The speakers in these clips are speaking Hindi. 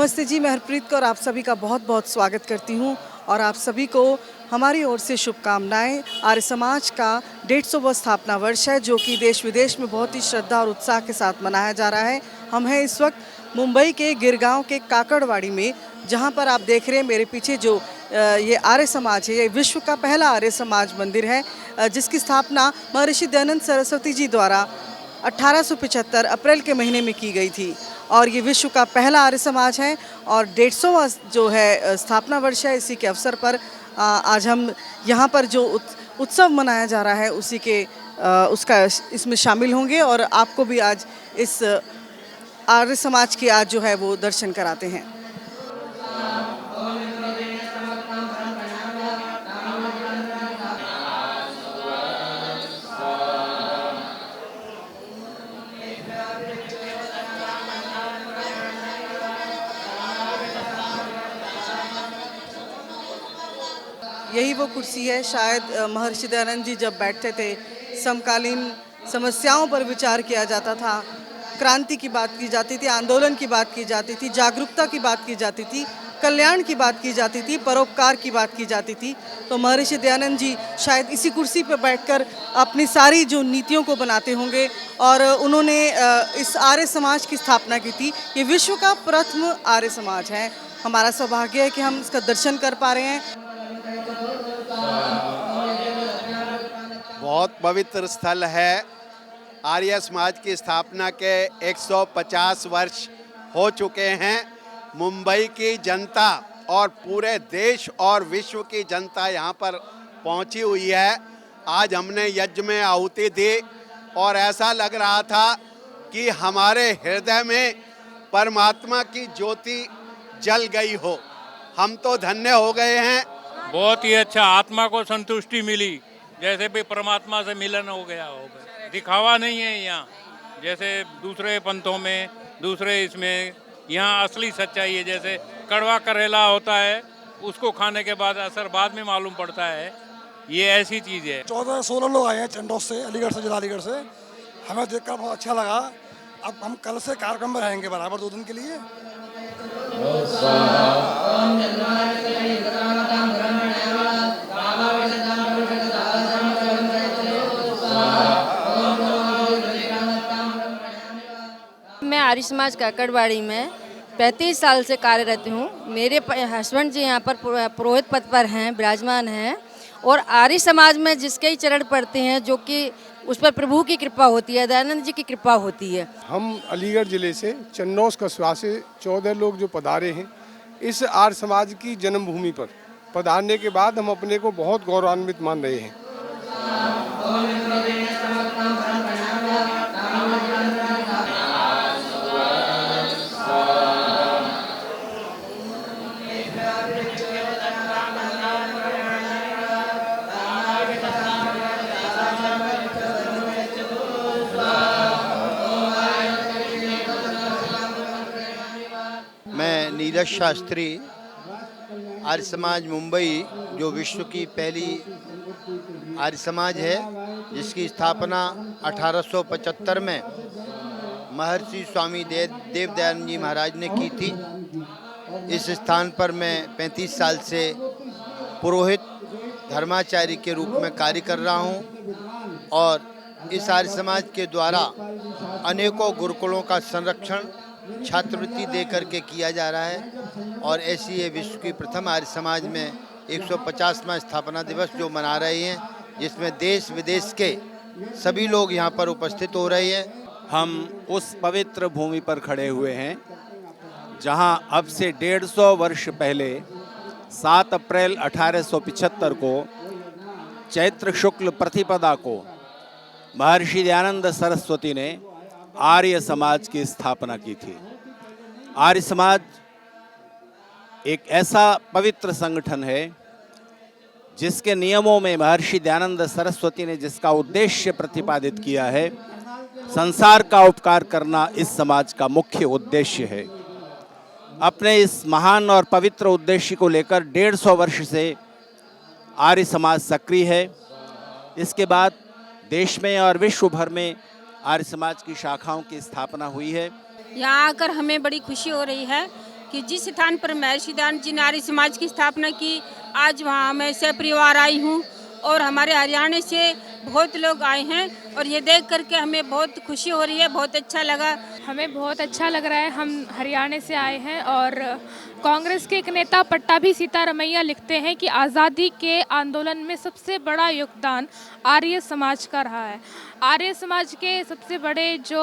नमस्ते जी, मैं हरप्रीत कौर आप सभी का बहुत बहुत स्वागत करती हूँ और आप सभी को हमारी ओर से शुभकामनाएं। आर्य समाज का 150वां स्थापना वर्ष है जो कि देश विदेश में बहुत ही श्रद्धा और उत्साह के साथ मनाया जा रहा है। हम हैं इस वक्त मुंबई के गिरगांव के काकड़वाड़ी में, जहाँ पर आप देख रहे हैं मेरे पीछे जो ये आर्य समाज है, ये विश्व का पहला आर्य समाज मंदिर है जिसकी स्थापना महर्षि दयानंद सरस्वती जी द्वारा 1875 अप्रैल के महीने में की गई थी और ये विश्व का पहला आर्य समाज है और 150वां जो है स्थापना वर्ष है। इसी के अवसर पर आज हम यहाँ पर जो उत्सव मनाया जा रहा है उसी के उसका इसमें शामिल होंगे और आपको भी आज इस आर्य समाज की आज जो है वो दर्शन कराते हैं। यही वो कुर्सी है, शायद महर्षि दयानंद जी जब बैठते थे, समकालीन समस्याओं पर विचार किया जाता था, क्रांति की बात की जाती थी, आंदोलन की बात की जाती थी, जागरूकता की बात की जाती थी, कल्याण की बात की जाती थी, परोपकार की बात की जाती थी। तो महर्षि दयानंद जी शायद इसी कुर्सी पर बैठकर अपनी सारी जो नीतियों को बनाते होंगे और उन्होंने इस आर्य समाज की स्थापना की थी। ये विश्व का प्रथम आर्य समाज है। हमारा सौभाग्य है कि हम इसका दर्शन कर पा रहे हैं। बहुत पवित्र स्थल है। आर्य समाज की स्थापना के 150 वर्ष हो चुके हैं। मुंबई की जनता और पूरे देश और विश्व की जनता यहाँ पर पहुँची हुई है। आज हमने यज्ञ में आहुति दी और ऐसा लग रहा था कि हमारे हृदय में परमात्मा की ज्योति जल गई हो। हम तो धन्य हो गए हैं। बहुत ही अच्छा, आत्मा को संतुष्टि मिली, जैसे भी परमात्मा से मिलन हो गया। दिखावा नहीं है यहाँ जैसे दूसरे पंथों में, दूसरे इसमें। यहाँ असली सच्चाई है। जैसे कड़वा करेला होता है, उसको खाने के बाद असर बाद में मालूम पड़ता है, ये ऐसी चीज़ है। 14-16 लोग आए हैं चंडोस से, अलीगढ़ से, जिला अलीगढ़ से। हमें देखकर बहुत अच्छा लगा। अब हम कल से कार्यक्रम में रहेंगे बराबर 2 दिन के लिए। मैं आर्य समाज काकड़वाड़ी में 35 साल से कार्यरत हूँ। मेरे हस्बैंड जी यहाँ पर पुरोहित पद पर हैं, विराजमान हैं और आर्य समाज में जिसके ही चरण पड़ते हैं जो कि उस पर प्रभु की कृपा होती है, दयानंद जी की कृपा होती है। हम अलीगढ़ ज़िले से चन्नौस कस्बा से 14 लोग जो पधारे हैं इस आर्य समाज की जन्मभूमि पर पधारने के बाद हम अपने को बहुत गौरवान्वित मान रहे हैं। मैं नीरज शास्त्री, आर्य समाज मुंबई जो विश्व की पहली आर्य समाज है जिसकी स्थापना 1875 में महर्षि स्वामी देव दयानंद जी महाराज ने की थी। इस स्थान पर मैं 35 साल से पुरोहित धर्माचार्य के रूप में कार्य कर रहा हूँ और इस आर्य समाज के द्वारा अनेकों गुरुकुलों का संरक्षण छात्रवृत्ति दे करके किया जा रहा है और ऐसी ये विश्व की प्रथम आर्य समाज में 150वां स्थापना दिवस जो मना रहे हैं, जिसमें देश विदेश के सभी लोग यहाँ पर उपस्थित हो रहे हैं। हम उस पवित्र भूमि पर खड़े हुए हैं जहाँ अब से 150 वर्ष पहले 7 अप्रैल 1875 को चैत्र शुक्ल प्रतिपदा को महर्षि दयानंद सरस्वती ने आर्य समाज की स्थापना की थी। आर्य समाज एक ऐसा पवित्र संगठन है जिसके नियमों में महर्षि दयानंद सरस्वती ने जिसका उद्देश्य प्रतिपादित किया है, संसार का उपकार करना इस समाज का मुख्य उद्देश्य है। अपने इस महान और पवित्र उद्देश्य को लेकर 150 वर्ष से आर्य समाज सक्रिय है। इसके बाद देश में और विश्व भर में आर्य समाज की शाखाओं की स्थापना हुई है। यहाँ आकर हमें बड़ी खुशी हो रही है कि जिस स्थान पर महर्षि दयानंद जी ने आर्य समाज की स्थापना की, आज वहाँ मैं सपरिवार आई हूँ और हमारे हरियाणा से बहुत लोग आए हैं और ये देख करके हमें बहुत खुशी हो रही है, बहुत अच्छा लगा। हमें बहुत अच्छा लग रहा है। हम हरियाणा से आए हैं और कांग्रेस के एक नेता पट्टाभी सीतारमैया लिखते हैं कि आज़ादी के आंदोलन में सबसे बड़ा योगदान आर्य समाज का रहा है। आर्य समाज के सबसे बड़े जो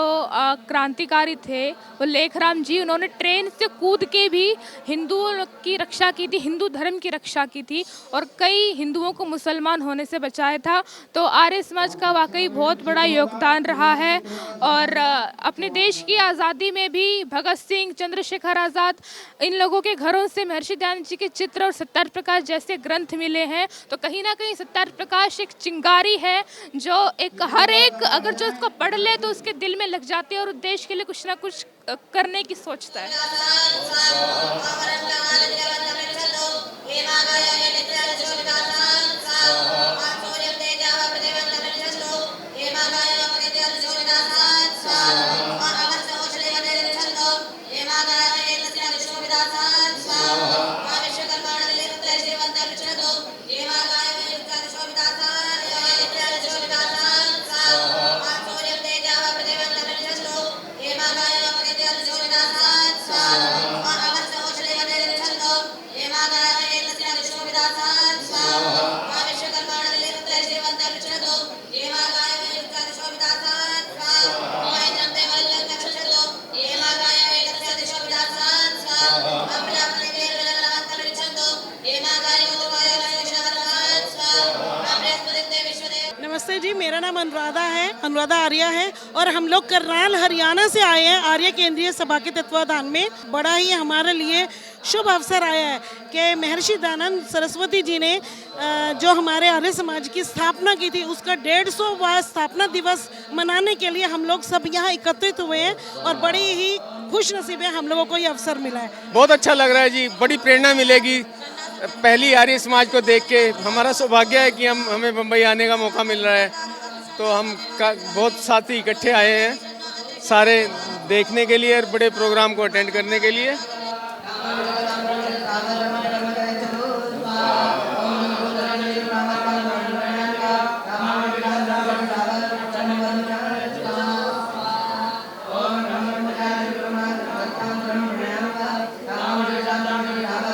क्रांतिकारी थे वो लेखराम जी, उन्होंने ट्रेन से कूद के भी हिंदुओं की रक्षा की थी, हिंदू धर्म की रक्षा की थी और कई हिंदुओं को मुसलमान होने से बचाया था। तो आर्य समाज का वाकई बहुत बड़ा योगदान रहा है और अपने देश की आज़ादी में भी भगत सिंह, चंद्रशेखर आज़ाद, इन लोगों के घरों से महर्षि दयानंद जी के चित्र और सत्यार्थ प्रकाश जैसे ग्रंथ मिले हैं। तो कहीं ना कहीं सत्यार्थ प्रकाश एक चिंगारी है जो एक हर एक अगर जो इसको पढ़ ले तो उसके दिल में लग जाती है और देश के लिए कुछ ना कुछ करने की सोचता है। नमस्ते जी, मेरा नाम अनुराधा है, अनुराधा आर्या है और हम लोग करनाल हरियाणा से आए हैं आर्य केंद्रीय सभा के तत्वाधान में। बड़ा ही हमारे लिए शुभ अवसर आया है कि महर्षि दयानंद सरस्वती जी ने जो हमारे आर्य समाज की स्थापना की थी उसका 150वां स्थापना दिवस मनाने के लिए हम लोग सब यहाँ एकत्रित हुए हैं और बड़ी ही खुश नसीब है हम लोगों को ये अवसर मिला है। बहुत अच्छा लग रहा है जी, बड़ी प्रेरणा मिलेगी पहली आर्य समाज को देख के। हमारा सौभाग्य है कि हमें मुंबई आने का मौका मिल रहा है, तो हम बहुत साथी इकट्ठे आए हैं सारे देखने के लिए और बड़े प्रोग्राम को अटेंड करने के लिए।